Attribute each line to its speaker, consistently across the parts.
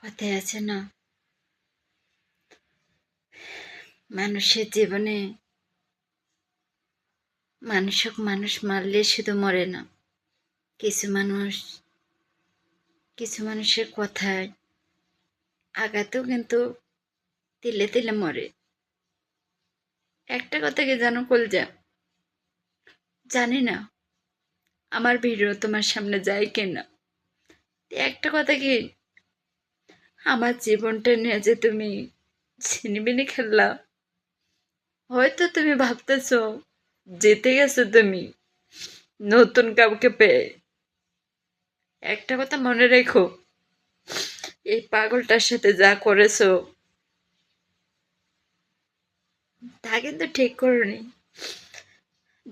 Speaker 1: কথায় আছে না, মানুষের জীবনে মানুষ মারলে শুধু মরে না, কিছু মানুষ কিছু মানুষের কথায় আঘাতেও কিন্তু তিলে তিলে মরে। একটা কথা কি জানো কলজা, জানি না আমার ভিডিও তোমার সামনে যায় কিনা, একটা কথা কি, আমার জীবনটা নিয়ে যে তুমি ছিনিমিনি খেললা, হয়তো তুমি ভাবতেছো জিতে গেছো তুমি নতুন কাউকে পেয়ে। একটা কথা মনে রেখো, এই পাগলটার সাথে যা করেছো তা কিন্তু ঠিক করনি।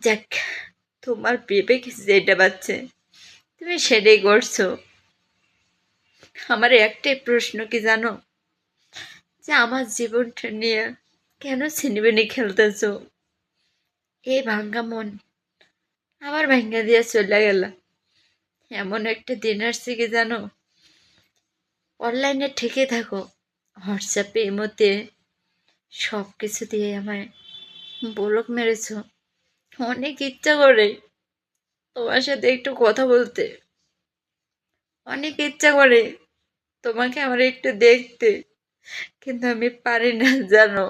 Speaker 1: যাক, তোমার বিবেক যেটা বাচ্চে তুমি সেটাই করছো। আমার একটাই প্রশ্ন কি জানো, যে আমার জীবনটা নিয়ে কেন ছিনিমিনি খেলতেছো? এই ভাঙ্গা মন আবার ভাঙ্গা দিয়ে চলে গেল। এমন একটা দিন আসছে কি জানো, অনলাইনে ঠিকই থাকো, হোয়াটসঅ্যাপে ইমোতে সব কিছু দিয়ে আমায় ব্লক মেরেছো। অনেক ইচ্ছা করে তোমার সাথে একটু কথা বলতে, অনেক ইচ্ছা করে তোমাকে আমার একটু দেখতে, কিন্তু আমি পারি না জানো।